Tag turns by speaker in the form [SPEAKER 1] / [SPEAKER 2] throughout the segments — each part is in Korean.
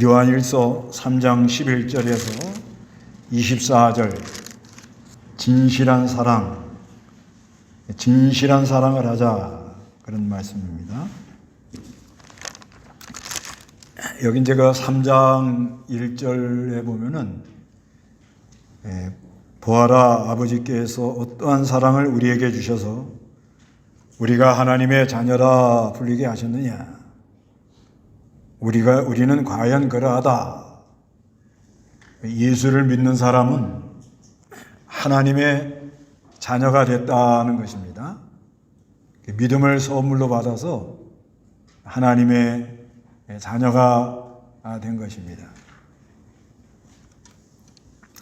[SPEAKER 1] 요한일서 3장 11절에서 24절 진실한 사랑을 하자, 그런 말씀입니다. 여기 이제 그 3장 1절에 보면은 보아라, 아버지께서 어떠한 사랑을 우리에게 주셔서 우리가 하나님의 자녀라 불리게 하셨느냐. 우리는 과연 그러하다. 예수를 믿는 사람은 하나님의 자녀가 됐다는 것입니다. 믿음을 선물로 받아서 하나님의 자녀가 된 것입니다.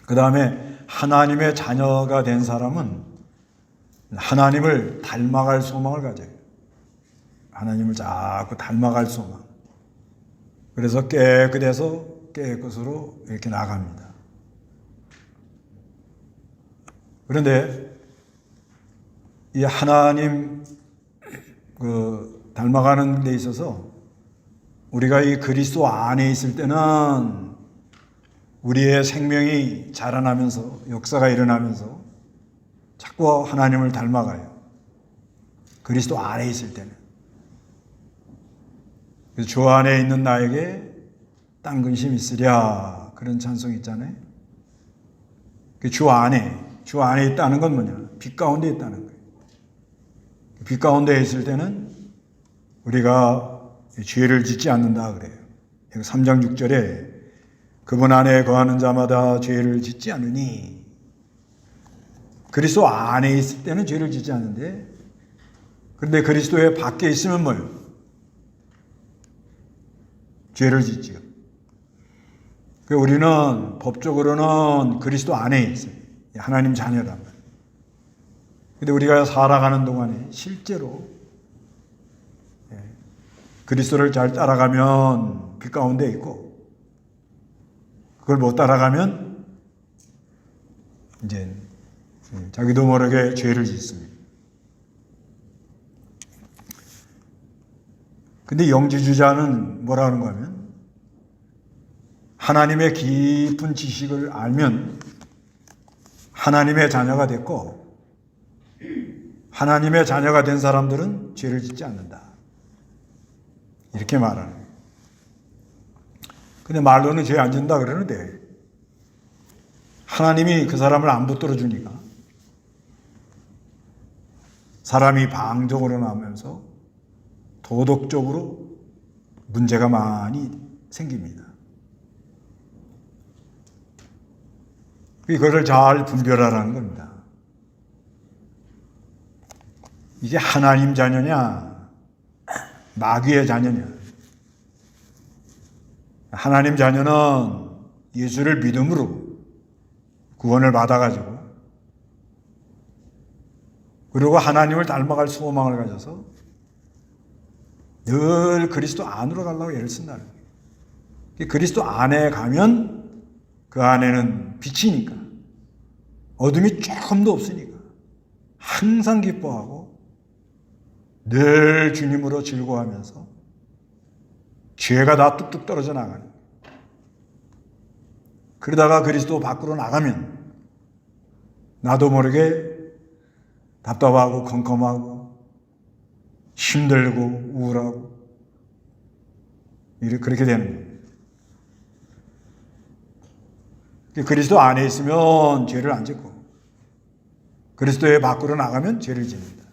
[SPEAKER 1] 그 다음에 하나님의 자녀가 된 사람은 하나님을 닮아갈 소망을 가져요. 하나님을 자꾸 닮아갈 소망. 그래서 깨끗해서 깨끗으로 이렇게 나갑니다. 그런데 이 하나님 닮아가는 데 있어서 우리가 이 그리스도 안에 있을 때는 우리의 생명이 자라나면서 역사가 일어나면서 자꾸 하나님을 닮아가요. 그리스도 안에 있을 때는. 그래서 주 안에 있는 나에게 딴 근심 있으랴, 그런 찬송이 있잖아요. 주 안에 있다는 건 뭐냐? 빛 가운데 있다는 거예요. 빛 가운데 있을 때는 우리가 죄를 짓지 않는다 그래요. 3장 6절에 그분 안에 거하는 자마다 죄를 짓지 않으니, 그리스도 안에 있을 때는 죄를 짓지 않는데, 그런데 그리스도의 밖에 있으면 뭐예요? 죄를 짓지요. 우리는 법적으로는 그리스도 안에 있어요. 하나님 자녀란 말이에요. 그런데 우리가 살아가는 동안에 실제로 그리스도를 잘 따라가면 빛 가운데 있고, 그걸 못 따라가면 이제 자기도 모르게 죄를 짓습니다. 근데 영지주자는 뭐라 하는가 하면, 하나님의 깊은 지식을 알면 하나님의 자녀가 됐고, 하나님의 자녀가 된 사람들은 죄를 짓지 않는다, 이렇게 말하는 거예요. 근데 말로는 죄 안 짓는다 그러는데 하나님이 그 사람을 안 붙들어 주니까 사람이 방종으로 나오면서 도덕적으로 문제가 많이 생깁니다. 이거를 잘 분별하라는 겁니다. 이게 하나님 자녀냐, 마귀의 자녀냐. 하나님 자녀는 예수를 믿음으로 구원을 받아가지고, 그리고 하나님을 닮아갈 소망을 가져서 늘 그리스도 안으로 가려고 애를 쓴다는 거예요. 그리스도 안에 가면 그 안에는 빛이니까, 어둠이 조금도 없으니까 항상 기뻐하고 늘 주님으로 즐거워하면서 죄가 다 뚝뚝 떨어져 나가는 거예요. 그러다가 그리스도 밖으로 나가면 나도 모르게 답답하고 컴컴하고 힘들고 우울하고 그렇게 되는 거예요. 그리스도 안에 있으면 죄를 안 짓고, 그리스도의 밖으로 나가면 죄를 짓는다.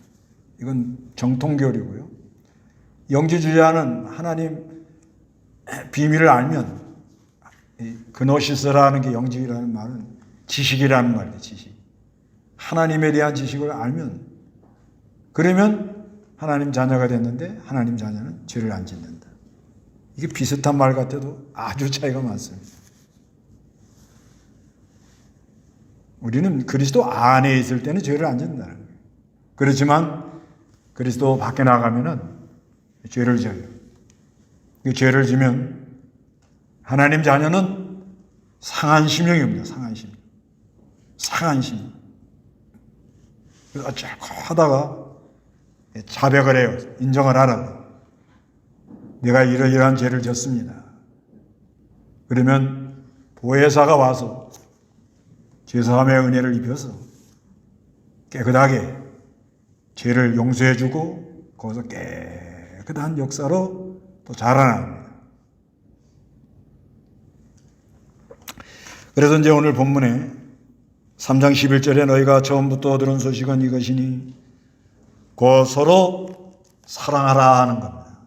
[SPEAKER 1] 이건 정통교리고요. 영지주의자는 하나님 비밀을 알면, 그노시스라는 게 영지라는 말은 지식이라는 말이에요. 지식. 하나님에 대한 지식을 알면, 그러면 하나님 자녀가 됐는데 하나님 자녀는 죄를 안 짓는다. 이게 비슷한 말 같아도 아주 차이가 많습니다. 우리는 그리스도 안에 있을 때는 죄를 안 짓는다는 거예요. 그렇지만 그리스도 밖에 나가면은 죄를 지어요. 죄를 지면 하나님 자녀는 상한 심령입니다. 상한 심령. 그래서 자꾸 하다가 자백을 해요. 인정을 하라고. 내가 이러이러한 죄를 졌습니다. 그러면 보혜사가 와서 제사함의 은혜를 입혀서 깨끗하게 죄를 용서해주고 거기서 깨끗한 역사로 또 자라납니다. 그래서 이제 오늘 본문에 3장 11절에 너희가 처음부터 들은 소식은 이것이니 곧 서로 사랑하라 하는 겁니다.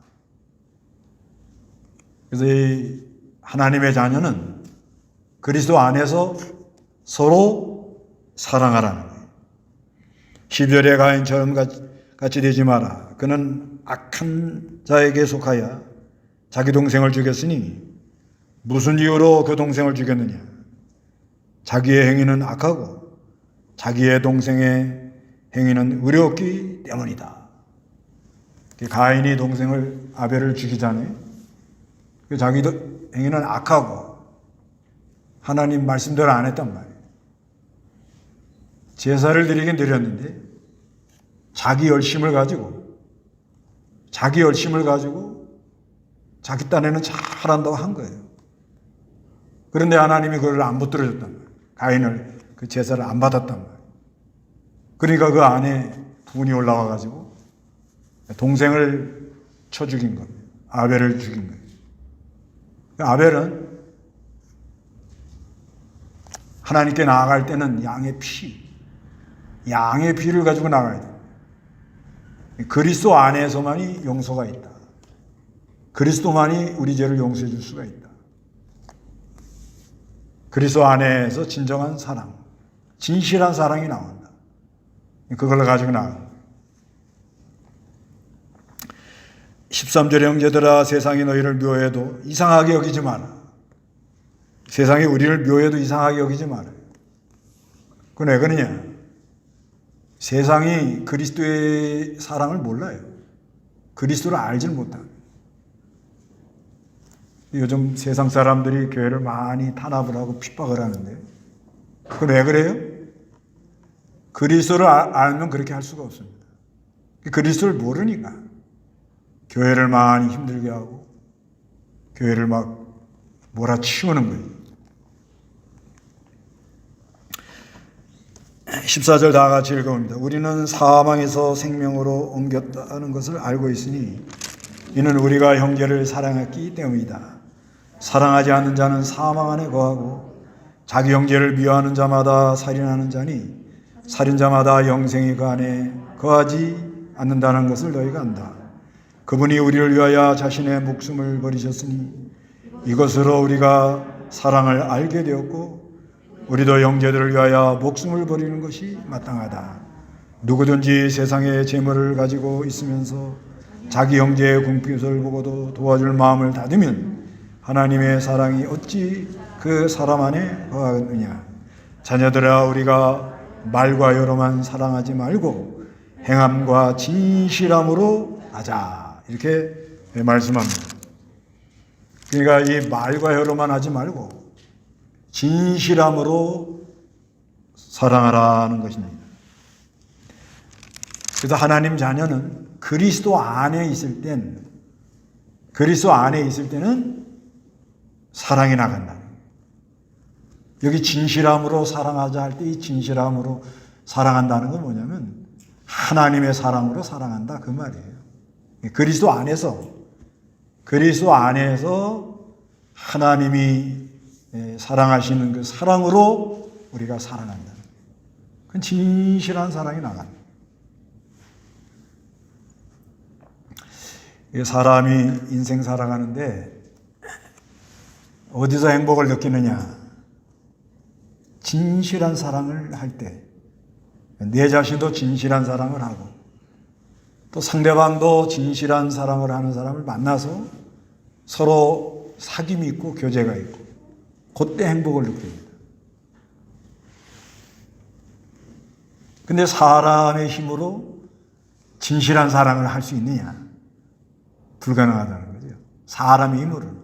[SPEAKER 1] 그래서 이 하나님의 자녀는 그리스도 안에서 서로 사랑하라는 거예요. 12절에 가인처럼 같이 되지 마라. 그는 악한 자에게 속하여 자기 동생을 죽였으니 무슨 이유로 그 동생을 죽였느냐? 자기의 행위는 악하고 자기의 동생의 행위는 의롭기 때문이다. 가인이 동생을 아벨을 죽이자네. 자기 행위는 악하고 하나님 말씀대로 안 했단 말이에요. 제사를 드리긴 드렸는데 자기 열심을 가지고 자기 딴에는 잘한다고 한 거예요. 그런데 하나님이 그걸 안 붙들어줬단 말이에요. 가인을 그 제사를 안 받았단 말이에요. 그러니까 그 안에 분이 올라와 가지고 동생을 쳐 죽인 겁니다. 아벨을 죽인 거예요. 아벨은 하나님께 나아갈 때는 양의 피를 가지고 나가야 돼요. 그리스도 안에서만이 용서가 있다. 그리스도만이 우리 죄를 용서해 줄 수가 있다. 그리스도 안에서 진정한 사랑, 진실한 사랑이 나온다. 그걸 가지고 나가. 13절에 형제들아 세상이 너희를 묘해도 이상하게 여기지 마라. 세상이 우리를 묘해도 이상하게 여기지 마라. 그건 왜 그러냐? 세상이 그리스도의 사랑을 몰라요. 그리스도를 알지를 못합니다. 요즘 세상 사람들이 교회를 많이 탄압을 하고 핍박을 하는데 그건 왜 그래요? 그리스도를 알면 그렇게 할 수가 없습니다. 그리스도를 모르니까 교회를 많이 힘들게 하고 교회를 막 몰아치우는 거예요. 14절 다 같이 읽어봅니다. 우리는 사망에서 생명으로 옮겼다는 것을 알고 있으니 이는 우리가 형제를 사랑했기 때문이다. 사랑하지 않는 자는 사망 안에 거하고 자기 형제를 미워하는 자마다 살인하는 자니 살인자마다 영생이 그 안에 거하지 않는다는 것을 너희가 안다. 그분이 우리를 위하여 자신의 목숨을 버리셨으니 이것으로 우리가 사랑을 알게 되었고 우리도 형제들을 위하여 목숨을 버리는 것이 마땅하다. 누구든지 세상의 재물을 가지고 있으면서 자기 형제의 궁핍을 보고도 도와줄 마음을 닫으면 하나님의 사랑이 어찌 그 사람 안에 거하느냐. 자녀들아 우리가 말과 여로만 사랑하지 말고 행함과 진실함으로 하자. 이렇게 말씀합니다. 그러니까 이 말과 여로만 하지 말고 진실함으로 사랑하라는 것입니다. 그래서 하나님 자녀는 그리스도 안에 있을 때는 사랑이 나간다. 여기 진실함으로 사랑하자 할 때 이 진실함으로 사랑한다는 건 뭐냐면 하나님의 사랑으로 사랑한다 그 말이에요. 그리스도 안에서 하나님이 사랑하시는 그 사랑으로 우리가 사랑한다. 그건 진실한 사랑이 나간다. 사람이 인생 살아가는데 어디서 행복을 느끼느냐? 진실한 사랑을 할 때, 내 자신도 진실한 사랑을 하고 또 상대방도 진실한 사랑을 하는 사람을 만나서 서로 사귐이 있고 교제가 있고 그때 행복을 느낍니다. 근데 사람의 힘으로 진실한 사랑을 할 수 있느냐? 불가능하다는 거죠. 사람의 힘으로는.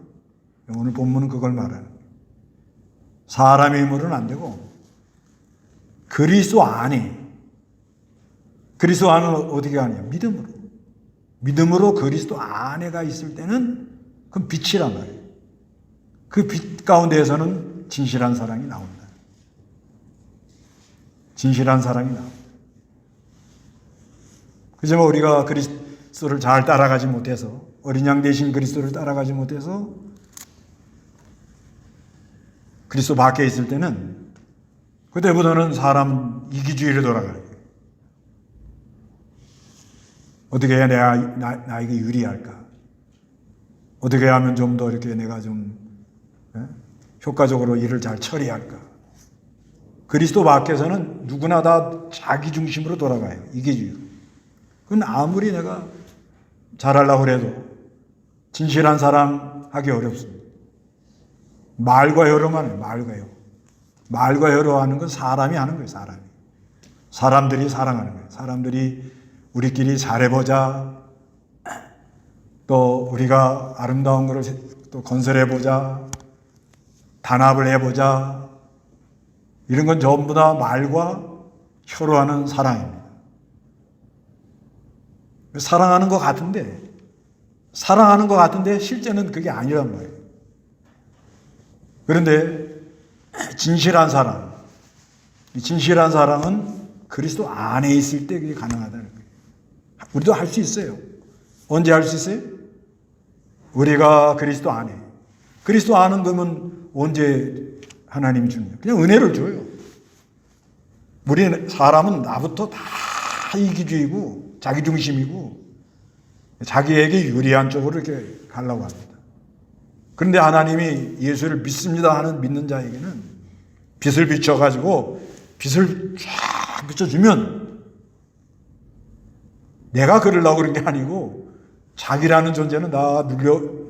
[SPEAKER 1] 오늘 본문은 그걸 말하는 거예요. 사람의 힘으로는 안 되고 그리스도 안에 어디가 아니야? 믿음으로 그리스도 안에가 있을 때는 그건 빛이란 말이에요. 그 빛 가운데에서는 진실한 사랑이 나온다. 진실한 사랑이 나온다. 그지만 우리가 그리스도를 잘 따라가지 못해서, 어린 양 대신 그리스도를 따라가지 못해서 그리스도 밖에 있을 때는 그때보다는 사람 이기주의로 돌아가는 거예요. 어떻게 해야 나에게 유리할까? 어떻게 하면 좀 더 이렇게 내가 좀 효과적으로 일을 잘 처리할까? 그리스도 밖에서는 누구나 다 자기 중심으로 돌아가요. 이기주의. 그건 아무리 내가 잘하려고 해도 진실한 사랑하기 어렵습니다. 말과 혀로만 해요. 말과 혀로 하는 건 사람이 하는 거예요. 사람들이 사랑하는 거예요. 사람들이 우리끼리 잘해보자. 또 우리가 아름다운 것을 또 건설해보자. 단합을 해보자. 이런 건 전부 다 말과 혀로 하는 사랑입니다. 사랑하는 것 같은데 실제는 그게 아니란 말이에요. 그런데 진실한 사랑은 그리스도 안에 있을 때 그게 가능하다는 거예요. 우리도 할 수 있어요. 언제 할 수 있어요? 우리가 그리스도 안에. 그리스도 아는 거면 언제 하나님이 주는 거예요? 그냥 은혜를 줘요. 사람은 나부터 다 이기주의고 자기중심이고 자기에게 유리한 쪽으로 이렇게 가려고 합니다. 그런데 하나님이 예수를 믿습니다 하는 믿는 자에게는 빛을 비춰가지고 빛을 쫙 비춰주면 내가 그러려고 그런 게 아니고 자기라는 존재는 다 눌려요.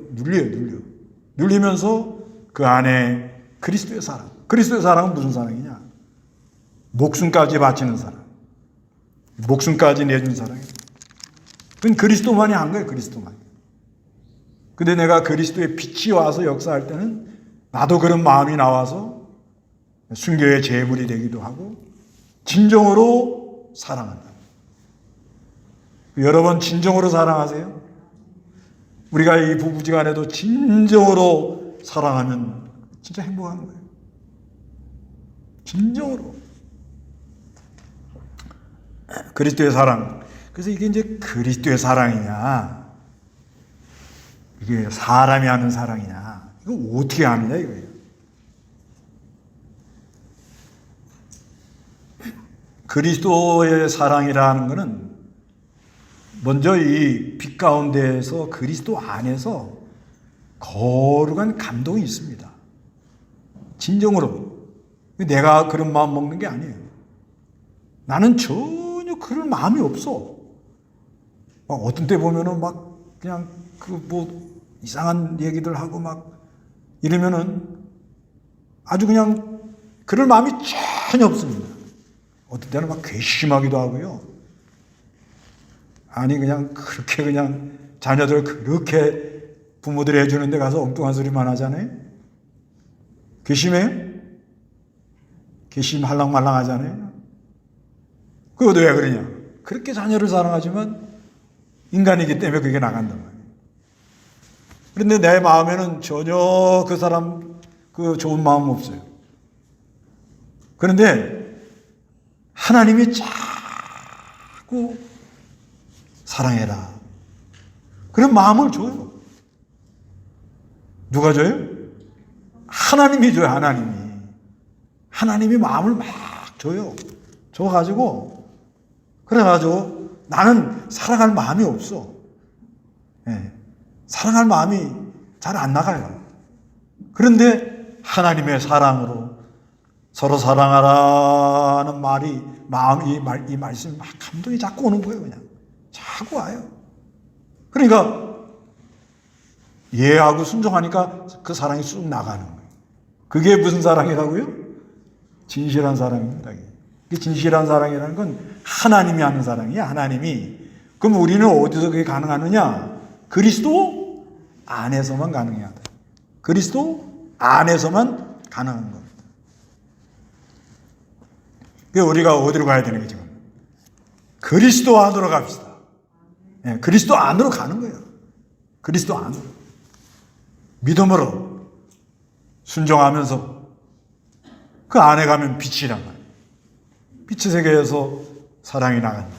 [SPEAKER 1] 눌리면서 그 안에 그리스도의 사랑. 그리스도의 사랑은 무슨 사랑이냐? 목숨까지 바치는 사랑. 목숨까지 내준 사랑이에요. 그건 그리스도만이 한 거예요. 그리스도만이. 근데 내가 그리스도의 빛이 와서 역사할 때는 나도 그런 마음이 나와서 순교의 제물이 되기도 하고 진정으로 사랑한다. 여러분 진정으로 사랑하세요? 우리가 이 부부지간에도 진정으로 사랑하면 진짜 행복한 거예요. 진정으로. 그리스도의 사랑. 그래서 이게 이제 그리스도의 사랑이냐, 이게 사람이 하는 사랑이냐, 이거 어떻게 아느냐 이거예요. 그리스도의 사랑이라는 것은 먼저 이 빛 가운데에서 그리스도 안에서 거룩한 감동이 있습니다. 진정으로. 내가 그런 마음 먹는 게 아니에요. 나는 전혀 그럴 마음이 없어. 막 어떤 때 보면은 막 그냥 이상한 얘기들 하고 막 이러면은 아주 그냥 그럴 마음이 전혀 없습니다. 어떤 때는 막 괘씸하기도 하고요. 아니 그냥 그렇게 그냥 자녀들 그렇게 부모들이 해주는 데 가서 엉뚱한 소리만 하잖아요. 괘씸해요? 괘씸할랑말랑 하잖아요. 그것도 왜 그러냐? 그렇게 자녀를 사랑하지만 인간이기 때문에 그게 나간단 말이에요. 그런데 내 마음에는 전혀 그 사람 그 좋은 마음 없어요. 그런데 하나님이 자꾸 사랑해라. 그런 마음을 줘요. 누가 줘요? 하나님이 줘요. 하나님이 마음을 막 줘요. 줘가지고 그래가지고 나는 사랑할 마음이 없어. 예. 사랑할 마음이 잘 안 나가요. 그런데 하나님의 사랑으로 서로 사랑하라는 이 말씀이 막 감동이 자꾸 오는 거예요. 그냥 자꾸 와요. 그러니까 이해하고 순종하니까 그 사랑이 쑥 나가는 거예요. 그게 무슨 사랑이라고요? 진실한 사랑입니다. 진실한 사랑이라는 건 하나님이 하는 사랑이에요. 하나님이. 그럼 우리는 어디서 그게 가능하느냐? 그리스도 안에서만 가능하다. 그리스도 안에서만 가능한 겁니다. 우리가 어디로 가야 되는 거죠? 그리스도 안으로 갑시다. 네, 그리스도 안으로 가는 거예요. 그리스도 안으로. 믿음으로. 순종하면서 그 안에 가면 빛이란 말이에요. 빛의 세계에서 사랑이 나간다.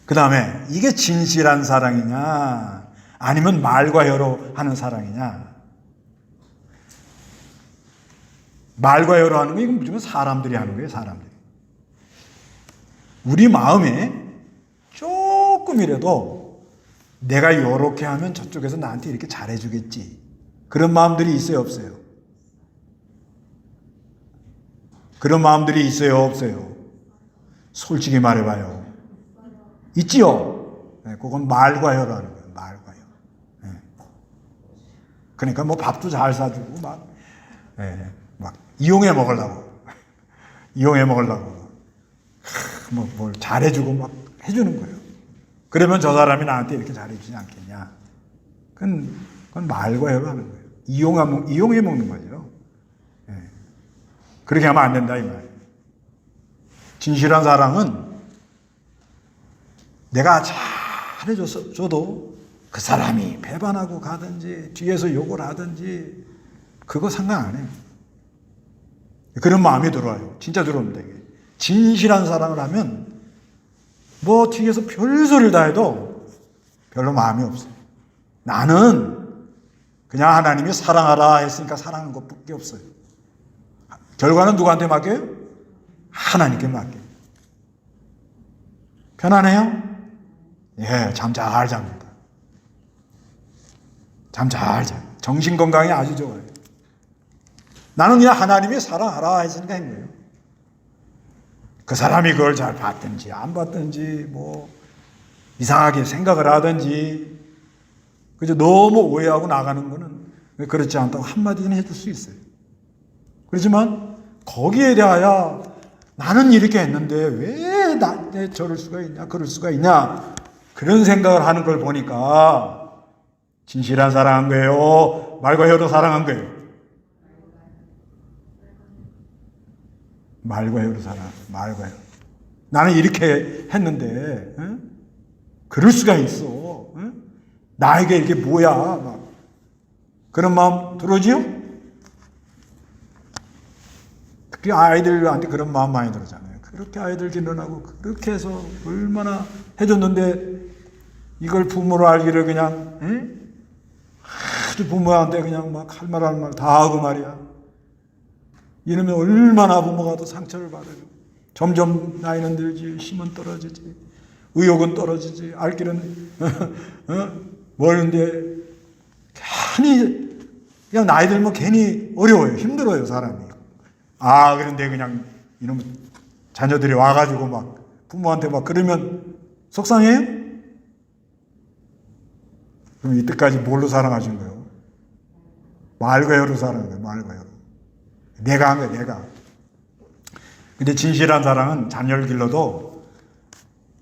[SPEAKER 1] 그 다음에 이게 진실한 사랑이냐 아니면 말과 혀로 하는 사랑이냐. 말과 혀로 하는 거 이건 무조건 사람들이 하는 거예요. 사람들이. 우리 마음에 조금이라도 내가 이렇게 하면 저쪽에서 나한테 이렇게 잘해주겠지. 그런 마음들이 있어요, 없어요? 그런 마음들이 있어요, 없어요? 솔직히 말해봐요. 있지요? 네, 그건 말과 혀로 하는 거예요. 말과 혀. 네. 그러니까 뭐 밥도 잘 사주고 막 이용해 먹으려고 뭐 뭘 잘해주고 막 해주는 거예요. 그러면 저 사람이 나한테 이렇게 잘해주지 않겠냐? 그건 말과 혀로 하는 거예요. 이용해 먹는 거죠. 네. 그렇게 하면 안 된다 이 말이에요. 진실한 사랑은 내가 잘해줘도 그 사람이 배반하고 가든지 뒤에서 욕을 하든지 그거 상관 안 해요. 그런 마음이 들어와요. 진짜 들어옵니다. 이게. 진실한 사랑을 하면 뭐 뒤에서 별소리를 다 해도 별로 마음이 없어요. 나는 그냥 하나님이 사랑하라 했으니까 사랑하는 것밖에 없어요. 결과는 누구한테 맡겨요? 하나님께 맡겨요. 편안해요? 예, 잠 잘 잡니다. 잠 잘 자요. 정신 건강이 아주 좋아요. 나는 그냥 하나님이 사랑하라 했으니까 한 거예요. 그 사람이 그걸 잘 봤든지 안 봤든지 뭐 이상하게 생각을 하든지 그저 너무 오해하고 나가는 거는 그렇지 않다고 한마디는 해줄 수 있어요. 그렇지만 거기에 대하여 나는 이렇게 했는데 왜 나한테 저럴 수가 있냐 그럴 수가 있냐 그런 생각을 하는 걸 보니까 진실한 사랑한 거예요? 말과 혀로 사랑한 거예요? 말과 혀로 말과 혀. 나는 이렇게 했는데 그럴 수가 있어. 나에게 이게 뭐야? 막 그런 마음 들어오지요? 특히 아이들한테 그런 마음 많이 들었잖아요. 그렇게 아이들 기른하고 그렇게 해서 얼마나 해줬는데 이걸 부모로 알기를 그냥 아주 부모한테 그냥 막 할 말 할 말 다 하고 말이야. 이러면 얼마나 부모가 또 상처를 받아요. 점점 나이는 들지, 힘은 떨어지지, 의욕은 떨어지지, 알 길은 멀는데 괜히 그냥 나이 들면 괜히 어려워요. 힘들어요, 사람이. 아, 그런데 그냥 이놈 자녀들이 와가지고 막 부모한테 막 그러면 속상해요? 그럼 이때까지 뭘로 사랑하신 거예요? 말과 혀로 사랑한 거예요, 말과 혀로. 내가 한 거예요, 내가. 근데 진실한 사랑은 자녀를 길러도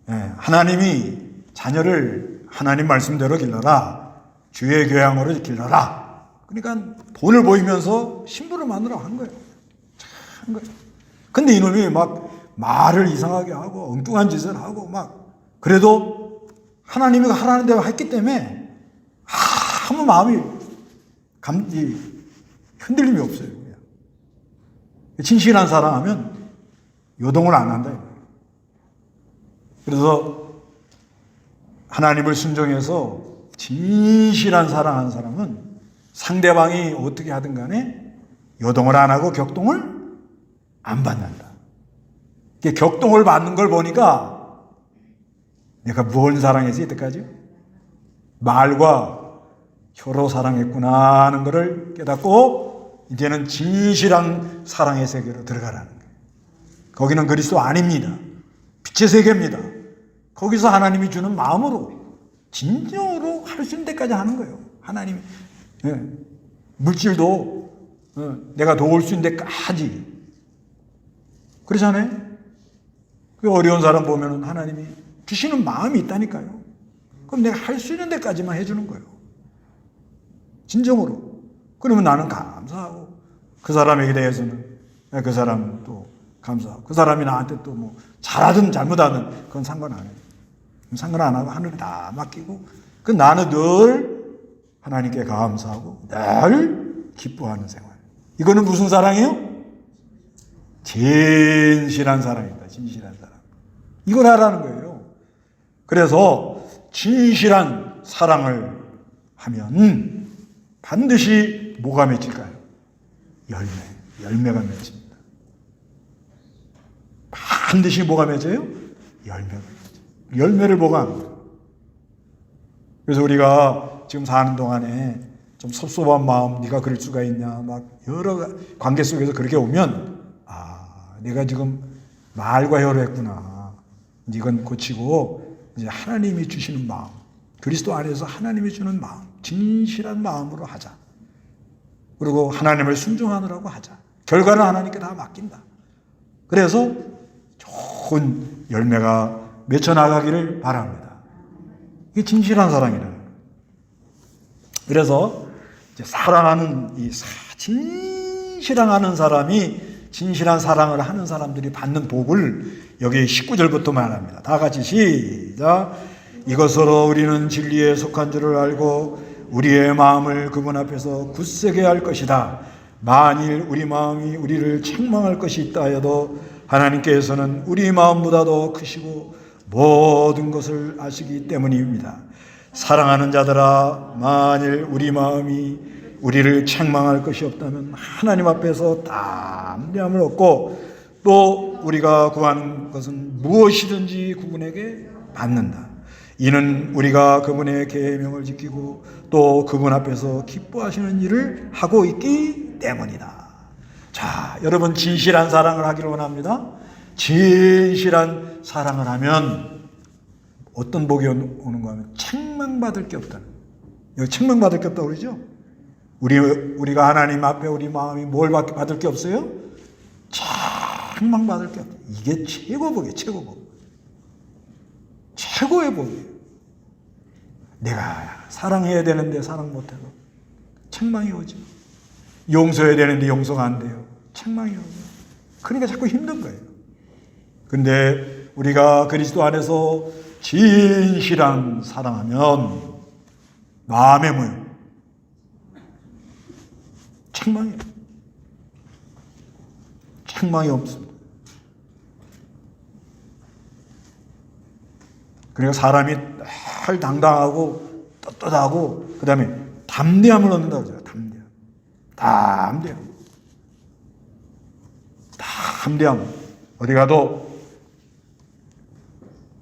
[SPEAKER 1] 하나님이 자녀를 하나님 말씀대로 길러라. 주의 교양으로 길러라. 그러니까 본을 보이면서 신부를 만들어 한 거예요. 한 거예요. 근데 이놈이 막 말을 이상하게 하고 엉뚱한 짓을 하고 막 그래도 하나님이 하라는 대로 했기 때문에 아무 마음이 흔들림이 없어요. 그냥. 진실한 사랑하면 요동을 안 한다. 그래서 하나님을 순종해서 진실한 사랑하는 사람은 상대방이 어떻게 하든 간에 요동을 안 하고 격동을 안 받는다. 격동을 받는 걸 보니까 내가 뭘 사랑했지 이때까지? 말과 혀로 사랑했구나 하는 것을 깨닫고 이제는 진실한 사랑의 세계로 들어가라는 거예요. 거기는 그리스도 아닙니다. 빛의 세계입니다. 거기서 하나님이 주는 마음으로 진정으로 할 수 있는 데까지 하는 거예요. 하나님이 물질도 내가 도울 수 있는 데까지 그렇잖아요. 그 어려운 사람 보면은 하나님이 주시는 마음이 있다니까요. 그럼 내가 할 수 있는 데까지만 해주는 거예요. 진정으로. 그러면 나는 감사하고 그 사람에게 대해서는 그 사람 또 감사하고 그 사람이 나한테 또 뭐 잘하든 잘못하든 그건 상관 안 해요. 상관 안 하고 하늘에 다 맡기고 그 나는 늘 하나님께 감사하고 늘 기뻐하는 생활. 이거는 무슨 사랑이에요? 진실한 사랑이다. 진실한 사랑. 이걸 하라는 거예요. 그래서 진실한 사랑을 하면 반드시 뭐가 맺힐까요? 열매가 맺힙니다. 반드시 뭐가 맺어요? 열매가 맺어요. 열매를 보관합니다. 그래서 우리가 지금 사는 동안에 좀 섭섭한 마음, 네가 그럴 수가 있냐, 막 여러 관계 속에서 그렇게 오면, 내가 지금 말과 혀로 했구나. 이건 고치고 이제 하나님이 주시는 마음, 그리스도 안에서 하나님이 주는 마음, 진실한 마음으로 하자. 그리고 하나님을 순종하느라고 하자. 결과는 하나님께 다 맡긴다. 그래서 좋은 열매가 맺혀나가기를 바랍니다. 이게 진실한 사랑이라는 거예요. 그래서 이제 사랑하는 진실하는 사람이 진실한 사랑을 하는 사람들이 받는 복을 여기 19절부터 말합니다. 다 같이 시작. 이것으로 우리는 진리에 속한 줄을 알고 우리의 마음을 그분 앞에서 굳세게 할 것이다. 만일 우리 마음이 우리를 책망할 것이 있다 하여도 하나님께서는 우리 마음보다도 크시고 모든 것을 아시기 때문입니다. 사랑하는 자들아, 만일 우리 마음이 우리를 책망할 것이 없다면 하나님 앞에서 담대함을 얻고 또 우리가 구하는 것은 무엇이든지 그분에게 받는다. 이는 우리가 그분의 계명을 지키고 또 그분 앞에서 기뻐하시는 일을 하고 있기 때문이다. 자, 여러분 진실한 사랑을 하기를 원합니다. 진실한 사랑을 하면 어떤 복이 오는가 하면 책망받을 게 없다는 거예요. 여기 책망받을 게 없다고 그러죠? 우리가 하나님 앞에 우리 마음이 뭘 받을 게 없어요? 책망받을 게 없다. 이게 최고복이에요. 최고복. 최고의 복이에요. 내가 사랑해야 되는데 사랑 못해서 책망이 오죠. 용서해야 되는데 용서가 안 돼요. 책망이 오죠. 그러니까 자꾸 힘든 거예요. 근데 우리가 그리스도 안에서 진실한 사랑하면 마음에 뭐예요? 책망이에요. 책망이 없습니다. 그러니까 사람이 늘 당당하고 떳떳하고 그 다음에 담대함을 얻는다고 그러죠. 담대함. 어디 가도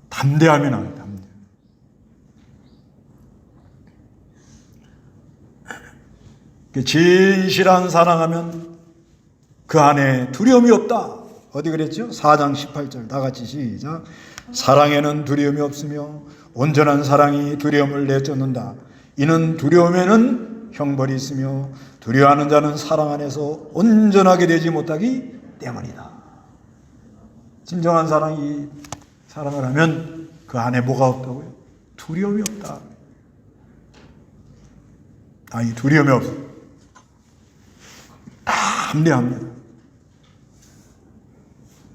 [SPEAKER 1] 담대함이 나와요. 진실한 사랑하면 그 안에 두려움이 없다. 어디 그랬죠? 4장 18절 다 같이 시작. 사랑에는 두려움이 없으며 온전한 사랑이 두려움을 내쫓는다. 이는 두려움에는 형벌이 있으며 두려워하는 자는 사랑 안에서 온전하게 되지 못하기 때문이다. 진정한 사랑이 사랑을 하면 그 안에 뭐가 없다고요? 두려움이 없다. 이 두려움이 없어. 담대합니다.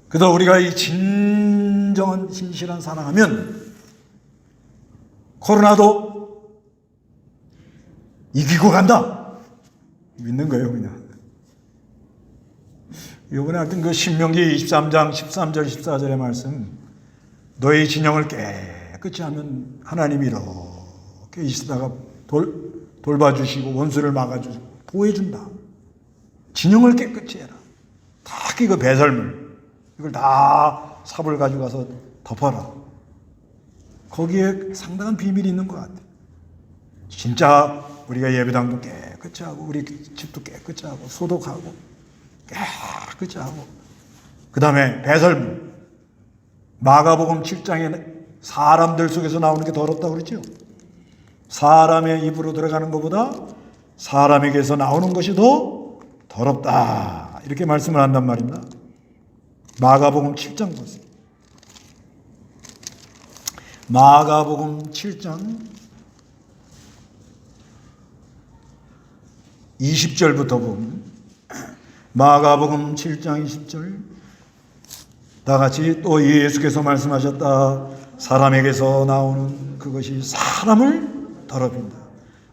[SPEAKER 1] 그래서 우리가 이 진정한 진실한 사랑하면 코로나도 이기고 간다. 믿는 거예요, 그냥. 이번에 하여튼 그 신명기 23장 13절 14절의 말씀, 너의 진영을 깨끗이 하면 하나님이 이렇게 있다가 돌봐주시고 원수를 막아주시고 보호해준다. 진영을 깨끗이 해라. 특히 그 배설물 이걸 다 삽을 가지고 가서 덮어라. 거기에 상당한 비밀이 있는 것 같아요. 진짜 우리가 예배당도 깨끗이 하고 우리 집도 깨끗이 하고 소독하고 깨끗이 하고 그 다음에 배설물 마가복음 7장에 사람들 속에서 나오는 게 더럽다고 그러죠. 사람의 입으로 들어가는 것보다 사람에게서 나오는 것이 더 더럽다. 이렇게 말씀을 한단 말입니다. 마가복음 7장 보세요. 마가복음 7장 20절부터 보면 마가복음 7장 20절 다 같이 또 예수께서 말씀하셨다. 사람에게서 나오는 그것이 사람을 더럽힌다.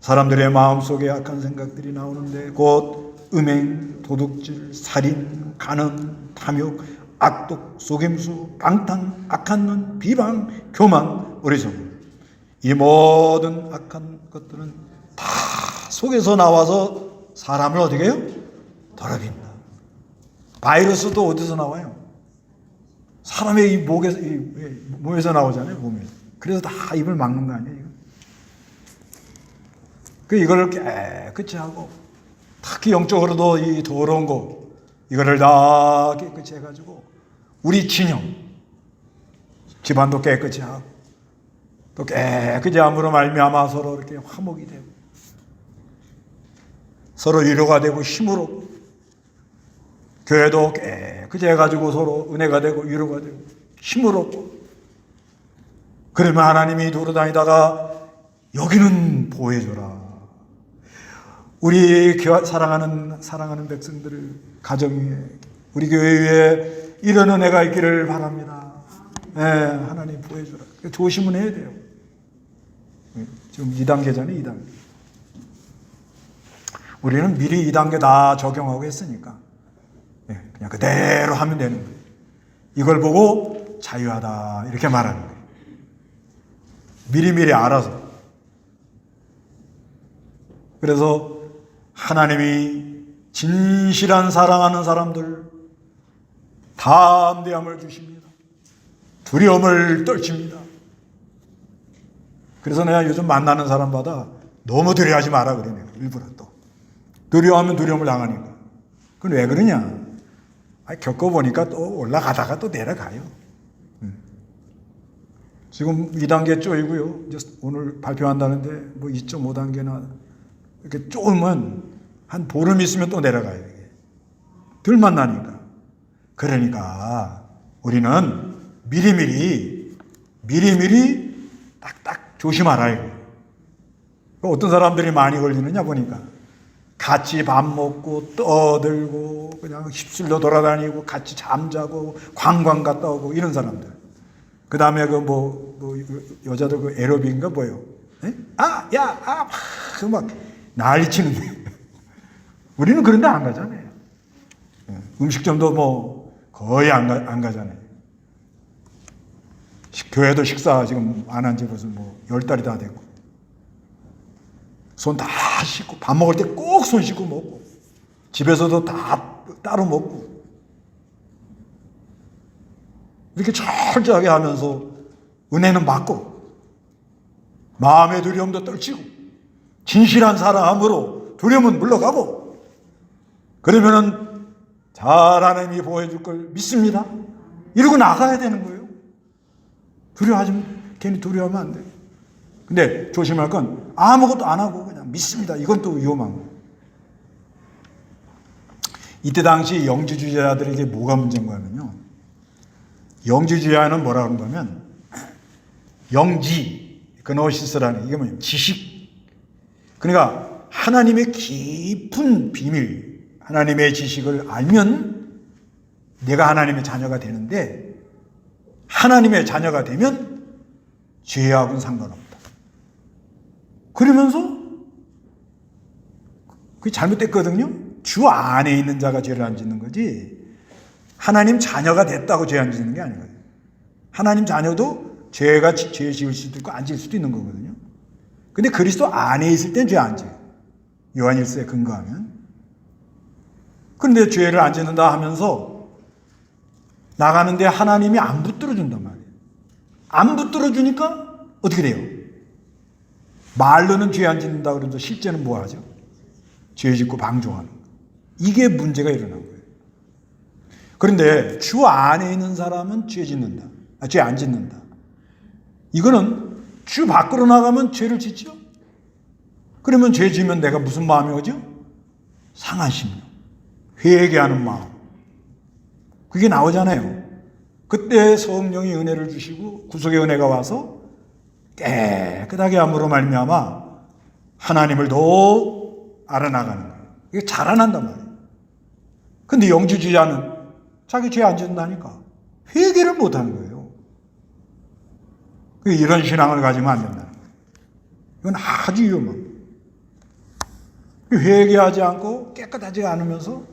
[SPEAKER 1] 사람들의 마음속에 악한 생각들이 나오는데 곧 음행, 도둑질, 살인, 간음, 탐욕, 악독, 속임수, 방탕, 악한 눈, 비방, 교만, 어리석음. 이 모든 악한 것들은 다 속에서 나와서 사람을 어떻게 해요? 더럽힌다. 바이러스도 어디서 나와요? 사람의 이 목에서, 몸에서 나오잖아요, 몸에서. 그래서 다 입을 막는 거 아니에요? 이걸 깨끗이 하고, 특히 영적으로도 이 더러운 거, 이거를 다 깨끗이 해가지고, 우리 진영, 집안도 깨끗이 하고, 또 깨끗이 함으로 말미암아 서로 이렇게 화목이 되고, 서로 위로가 되고 힘으로, 교회도 깨끗이 해가지고 서로 은혜가 되고 위로가 되고 힘을 얻고, 그러면 하나님이 돌아다니다가 여기는 보호해줘라. 우리 사랑하는 백성들을 가정 위에, 우리 교회 위에 이런 은혜가 있기를 바랍니다. 네, 하나님 보호해줘라. 조심은 해야 돼요. 지금 2단계잖아요, 2단계. 우리는 미리 2단계 다 적용하고 했으니까 그냥 그대로 하면 되는 거예요. 이걸 보고 자유하다 이렇게 말하는 거예요. 미리미리 알아서. 그래서 하나님이 진실한 사랑하는 사람들 담대함을 주십니다. 두려움을 떨칩니다. 그래서 내가 요즘 만나는 사람마다 너무 두려워하지 마라 그래, 내가 일부러 또. 두려워하면 두려움을 당하니까. 그건 왜 그러냐? 겪어보니까 또 올라가다가 또 내려가요. 지금 2단계 쪼이고요. 이제 오늘 발표한다는데 뭐 2.5단계나 이렇게 쪼으면 한 보름 있으면 또 내려가요. 이게. 덜 만나니까. 그러니까 우리는 미리미리 딱딱 조심하라. 어떤 사람들이 많이 걸리느냐 보니까 같이 밥 먹고 떠들고 그냥 휩쓸려 돌아다니고 같이 잠자고 관광 갔다 오고 이런 사람들. 그 다음에 여자들 그 에로빅인가 뭐예요? 막 난리치는데 우리는 그런데 안 가잖아요. 음식점도 뭐 거의 안 가잖아요. 교회도 식사 지금 안 한 지 벌써 10달이 다 됐고. 손 다 씻고 밥 먹을 때 꼭 손 씻고 먹고 집에서도 다 따로 먹고 이렇게 철저하게 하면서 은혜는 받고 마음의 두려움도 떨치고 진실한 사랑함으로 두려움은 물러가고 그러면은 잘 하나님이 보호해 줄 걸 믿습니다. 이러고 나가야 되는 거예요. 괜히 두려워하면 안 돼요. 근데 조심할 건 아무것도 안 하고 그냥 믿습니다. 이건 또 위험한 거예요. 이때 당시 영지주의자들에게 뭐가 문제인가 하면요. 영지주의자는 뭐라 그런가면 영지, 그노시스라는 이게 뭐냐면 지식. 그러니까 하나님의 깊은 비밀, 하나님의 지식을 알면 내가 하나님의 자녀가 되는데 하나님의 자녀가 되면 죄하고는 상관없다. 그러면서 그게 잘못됐거든요. 주 안에 있는 자가 죄를 안 짓는 거지 하나님 자녀가 됐다고 죄 안 짓는 게 아니거든요. 하나님 자녀도 죄 지을 수도 있고 안 지을 수도 있는 거거든요. 근데 그리스도 안에 있을 땐 죄 안 지어요. 요한일서에 근거하면. 그런데 죄를 안 짓는다 하면서 나가는데 하나님이 안 붙들어 준단 말이에요. 안 붙들어 주니까 어떻게 돼요? 말로는 죄 안 짓는다 그러면서 실제는 뭐 하죠? 죄 짓고 방종하는 거예요. 이게 문제가 일어난 거예요. 그런데 주 안에 있는 사람은 죄 짓는다. 죄 안 짓는다. 이거는 주 밖으로 나가면 죄를 짓죠? 그러면 죄 지면 내가 무슨 마음이 오죠? 상한 심령. 회개하는 마음. 그게 나오잖아요. 그때 성령이 은혜를 주시고 구속의 은혜가 와서 깨끗하게 함으로 말미암아 하나님을 더 알아나가는 거예요. 이게 자라난단 말이에요. 근데 영지주의자는 자기 죄 안 짓는다니까 회개를 못하는 거예요. 이런 신앙을 가지면 안 된다는 거예요. 이건 아주 위험한 거예요. 회개하지 않고 깨끗하지 않으면서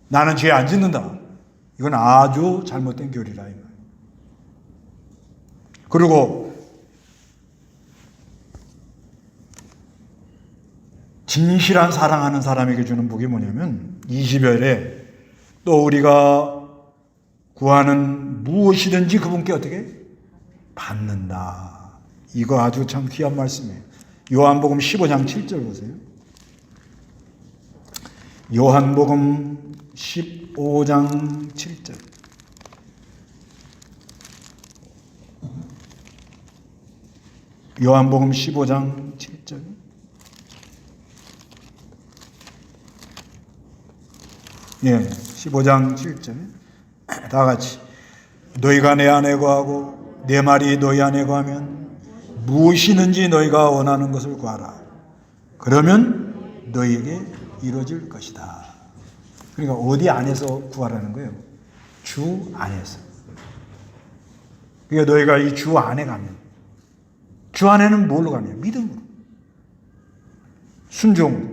[SPEAKER 1] 나는 죄 안 짓는다. 이건 아주 잘못된 교리라 이 말이에요. 그리고 진실한 사랑하는 사람에게 주는 복이 뭐냐면 20절에 또 우리가 구하는 무엇이든지 그분께 어떻게 받는다. 이거 아주 참 귀한 말씀이에요. 요한복음 15장 7절 보세요. 요한복음 15장 7절. 요한복음 15장 7절. 예, 15장 7절. 다 같이. 너희가 내 안에 거하고 내 말이 너희 안에 거하면 무엇이든지 너희가 원하는 것을 구하라. 그러면 너희에게 이루어질 것이다. 그러니까 어디 안에서 구하라는 거예요? 주 안에서. 그러니까 너희가 이 주 안에 가면, 주 안에는 뭘로 가냐? 믿음으로. 순종으로.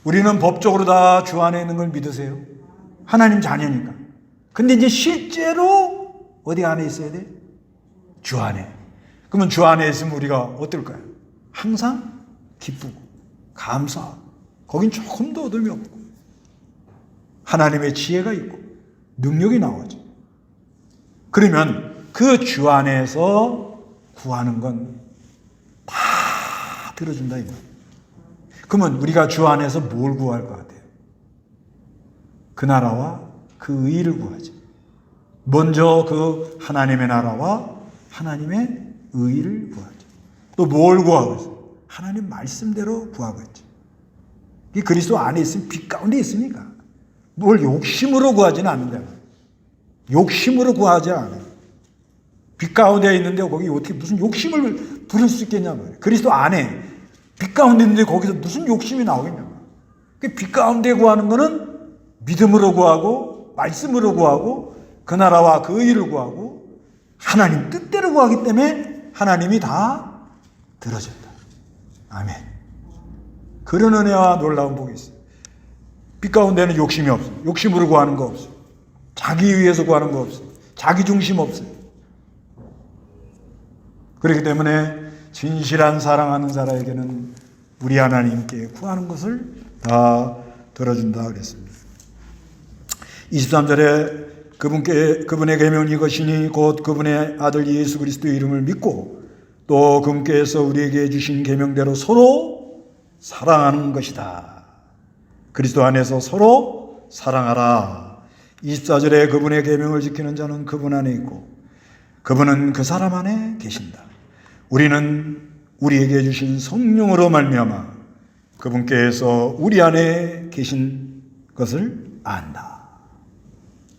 [SPEAKER 1] 우리는 법적으로 다 주 안에 있는 걸 믿으세요? 하나님 자녀니까. 근데 이제 실제로 어디 안에 있어야 돼? 주 안에. 그러면 주 안에 있으면 우리가 어떨까요? 항상 기쁘고 감사하고 거긴 조금 더 얻음이 없고 하나님의 지혜가 있고 능력이 나오죠. 그러면 그 주 안에서 구하는 건 다 들어준다 이 말이에요. 그러면 우리가 주 안에서 뭘 구할 것 같아요? 그 나라와 그 의를 구하죠. 먼저 그 하나님의 나라와 하나님의 의를 구하죠. 또 뭘 구하고 있어요? 하나님 말씀대로 구하고 있죠. 이 그리스도 안에 있으면 빛 가운데 있으니까 뭘 욕심으로 구하지는 않는다. 욕심으로 구하지 않아요. 빛 가운데 있는데 거기 어떻게 무슨 욕심을 부릴 수 있겠냐 말이에요. 그리스도 안에 빛 가운데 있는데 거기서 무슨 욕심이 나오겠냐. 빛 가운데 구하는 거는 믿음으로 구하고 말씀으로 구하고 그 나라와 그 의를 구하고 하나님 뜻대로 구하기 때문에 하나님이 다 들어준다. 아멘. 그런 은혜와 놀라운 복이 있어요. 빛 가운데는 욕심이 없어요. 욕심으로 구하는 거 없어요. 자기 위해서 구하는 거 없어요. 자기 중심 없어요. 그렇기 때문에 진실한 사랑하는 자에게는 우리 하나님께 구하는 것을 다 들어준다 그랬습니다. 23절에 그분의 계명은 이것이니 곧 그분의 아들 예수 그리스도의 이름을 믿고 또 그분께서 우리에게 주신 계명대로 서로 사랑하는 것이다. 그리스도 안에서 서로 사랑하라. 24절에 그분의 계명을 지키는 자는 그분 안에 있고 그분은 그 사람 안에 계신다. 우리는 우리에게 주신 성령으로 말미암아 그분께서 우리 안에 계신 것을 안다.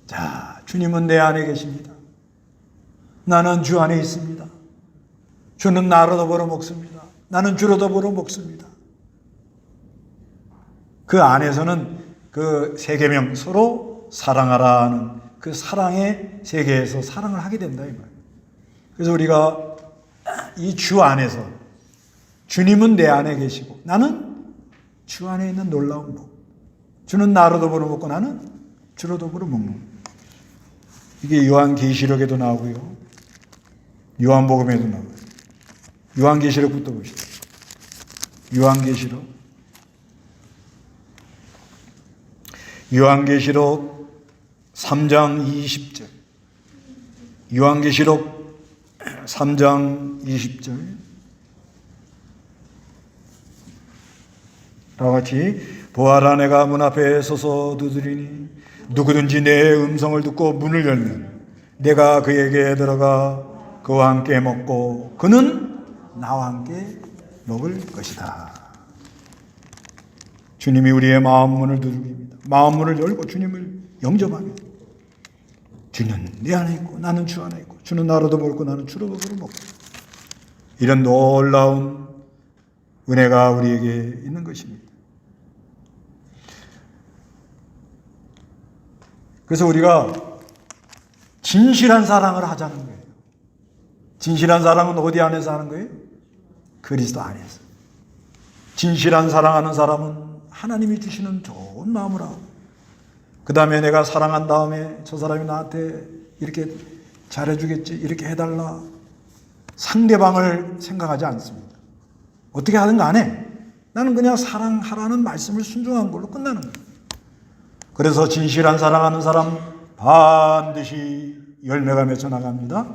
[SPEAKER 1] 자, 주님은 내 안에 계십니다. 나는 주 안에 있습니다. 주는 나로 더불어 먹습니다. 나는 주로 더불어 먹습니다. 그 안에서는 그 세 계명 서로 사랑하라는 그 사랑의 세계에서 사랑을 하게 된다 이 말이에요. 그래서 우리가 이 주 안에서 주님은 내 안에 계시고 나는 주 안에 있는 놀라운 복. 주는 나로 더불어 먹고 나는 주로 더불어 먹는. 이게 요한계시록에도 나오고요. 요한복음에도 나와요. 요한계시록부터 보시죠. 요한계시록 3장 20절. 요한계시록 3장 20절. 다 같이 보아라 내가 문 앞에 서서 두드리니 누구든지 내 음성을 듣고 문을 열면 내가 그에게 들어가 그와 함께 먹고 그는 나와 함께 먹을 것이다. 주님이 우리의 마음 문을 두드립니다. 마음 문을 열고 주님을 영접하면 주는 내 안에 있고 나는 주 안에 있고 주는 나로도 먹고 나는 주로 먹고 이런 놀라운 은혜가 우리에게 있는 것입니다. 그래서 우리가 진실한 사랑을 하자는 거예요. 진실한 사랑은 어디 안에서 하는 거예요? 그리스도 안에서. 진실한 사랑하는 사람은 하나님이 주시는 좋은 마음으로 하고, 그 다음에 내가 사랑한 다음에 저 사람이 나한테 이렇게 잘해주겠지, 이렇게 해달라, 상대방을 생각하지 않습니다. 어떻게 하든 간에 나는 그냥 사랑하라는 말씀을 순종한 걸로 끝나는 거예요. 그래서 진실한 사랑하는 사람 반드시 열매가 맺혀 나갑니다.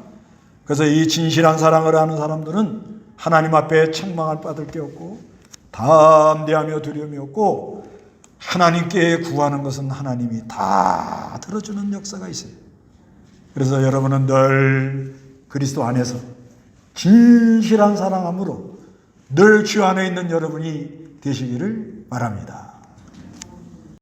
[SPEAKER 1] 그래서 이 진실한 사랑을 하는 사람들은 하나님 앞에 책망을 받을 게 없고 담대하며 두려움이 없고, 하나님께 구하는 것은 하나님이 다 들어주는 역사가 있어요. 그래서 여러분은 늘 그리스도 안에서 진실한 사랑함으로 늘 주 안에 있는 여러분이 되시기를 바랍니다.